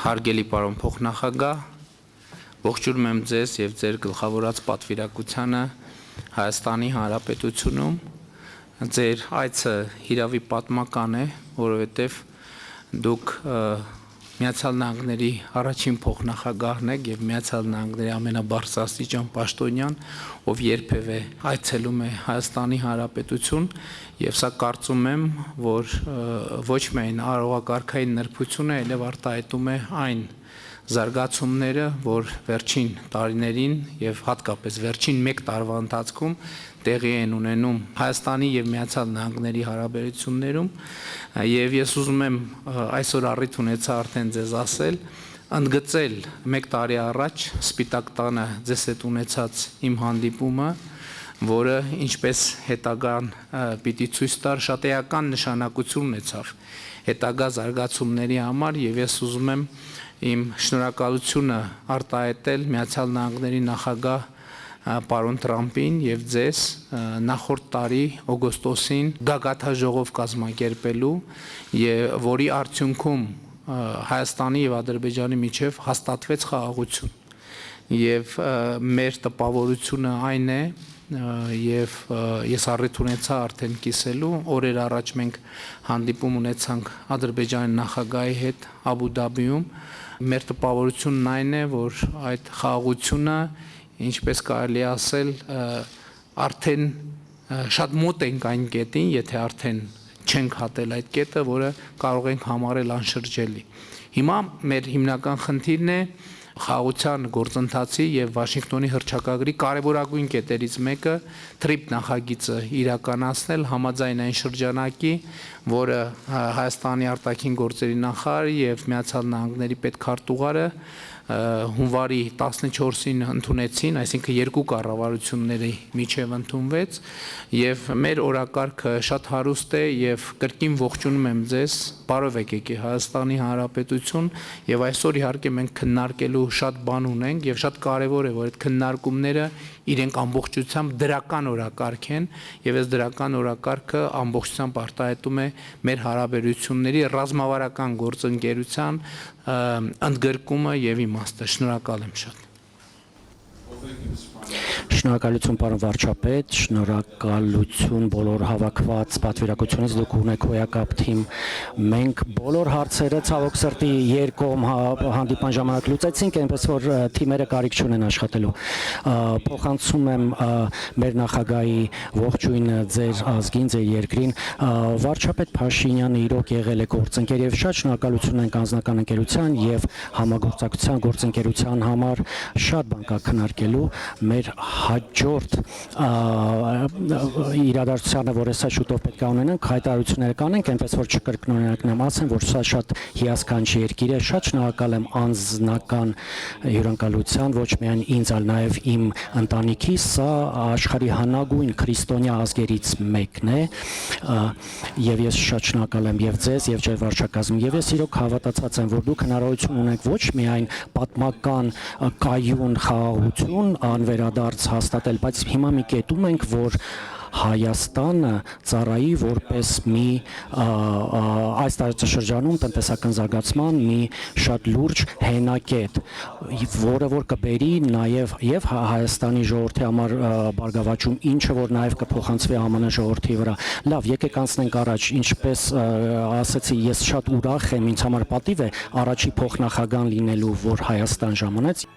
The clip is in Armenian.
Հարգելի պարոն փոխնախագահ, ողջունում եմ ձեզ եւ ձեր գլխավորած պատվիրակությանը Հայաստանի Հանրապետությունում։ Ձեր այցը հիրավի պատմական է, որովհետեւ դուք Միացյալ Նահանգների առաջին փոխնախագահն եք եւ Միացյալ Նահանգների ամենաբարձրաստիճան պաշտոնյան, ով երբևէ այցելում է Հայաստանի Հանրապետություն, եւ սա կարծում եմ, որ ոչ միայն արարողակարգային նրբությունը, այլև արտահայտում է այն զարգացումները, որ վերջին տարիներին եւ հատկապես վերջին 1 տարվա ընթացքում տեղի են ունենում Հայաստանի եւ Միացյալ Նահանգների հարաբերություններում, եւ ես ուզում եմ այսօր առիթ ունեցա արդեն ձեզ ասել, ընդգծել 1 տարի առաջ Սպիտակ տանը ձեզ հետ ունեցած իմ հանդիպումը, որը ինչպես հետագան պիտի ցույց տար, շատ էական նշանակություն ունեցավ հետագա զարգացումների համար, եւ ես ուզում եմ իմ շնորհակալությունը արտահայտել Միացյալ Նահանգների նախագահ պարոն Տրամպին եւ ձեզ նախորդ տարի օգոստոսին գագաթաժողով կազմակերպելու, եւ որի արդյունքում Հայաստանի եւ Ադրբեջանի միջև հաստատվեց խաղաղություն, եւ մեր տպավորությունը այն է, եւ ես առիթ ունեցա արդեն կիսելու, օրեր առաջ մենք հանդիպում ունեցանք Ադրբեջանի նախագահի հետ Աբու Դաբիում, մեր տպավորությունն այն է, որ այդ խաղաղությունը, ինչպես կարելի ասել, արդեն շատ մոտ ենք այն կետին, եթե արդեն չենք հատել այդ կետը, որը կարող ենք համարել անշրջելի։ Հիմա մեր հիմնական խնդիրն է խաղաղության գործընթացի եւ Վաշինգտոնի հռչակագրի կարևորագույն կետերից մեկը TRIP նախագիծը իրականացնել համաձայն այն շրջանակի, որը Հայաստանի արտաքին գործերի նախարարը եւ Միացյալ Նահանգների պետքարտուղարը հունվարի 14-ին ընդունեցին, այսինքն 2 կառավարությունների միջև ընդունվեց, եւ մեր օրակարգը շատ հարուստ է եւ կրկին ողջունում եմ ձեզ, բարով եկեք Հայաստանի Հանրապետություն, եւ այսօր իհարկե մենք քննարկելու շատ բան ունենք եւ շատ կարեւոր է, որ այդ քննարկումները իրենք ամբողջությամբ դրական օրակարգ են, եւ այս դրական օրակարգը ամբողջությամբ արտահայտում է մեր հարաբերությունների ռազմավարական գործընկերության ընդգրկումը եւ իմաստը։ Շնորհակալ եմ շատ։ Շնորհակալություն պարոն վարչապետ, շնորհակալություն բոլոր հավաքված պատվիրակությունից, դուք ունեք հոյակապ թիմ, մենք բոլոր հարցերը ցավոք սրտի երկկողմ հանդիպան ժամանակ լուծեցինք, այնպես որ թիմերը կարիք չունեն աշխատելու։ Փոխանցում եմ մեր նախագահի ողջույնը ձեր ազգին, ձեր երկրին։ Վարչապետ Փաշինյանը իրոք եղել է գործընկեր եւ շատ շնորհակալություն ենք անձնական ընկերության եւ համագործակցության գործընկերության համար, շատ բան կա քննարկելու մեր հաջորդ իրադարձությանը, որ հեսա շուտով պետք է ունենանք, հայտարարությունները կանենք, այնպես որ չկրկնօրինակնեմ, ասեմ, որ սա շատ հիասքանչի երկիր է, շատ շնորհակալ եմ անձնական հյուրընկալության, ոչ միայն ինձ, այլ նաև իմ ընտանիքի, սա աշխարհի հնագույն քրիստոնյա ազգերից մեկն է, եւ ես շատ շնորհակալ եմ եւ ձեզ եւ ձեր վարչակազմին, եւ ես իրոք հավատացած եմ, որ դուք հնարավորություն ունեք ոչ միայն պատմական կայուն խաղաղություն անվերադարձ հաստատել, բայց հիմա մի կետում ենք, որ Հայաստանը ծառայի որպես մի այս տարածաշրջանում տնտեսական զարգացման մի շատ լուրջ հենակետ, որը որ կբերի նաև եւ Հայաստանի ժողովրդի համար բարգավաճում, ինչը որ նաև կփոխանցվի ԱՄՆ ժողովրդի վրա։ Լավ, եկեք անցնենք առաջ, ինչպես ասացի, ես շատ ուրախ եմ, ինձ համար պատիվ է առաջի փոխնախագահան լինելու, որ Հայաստան ժամանեց։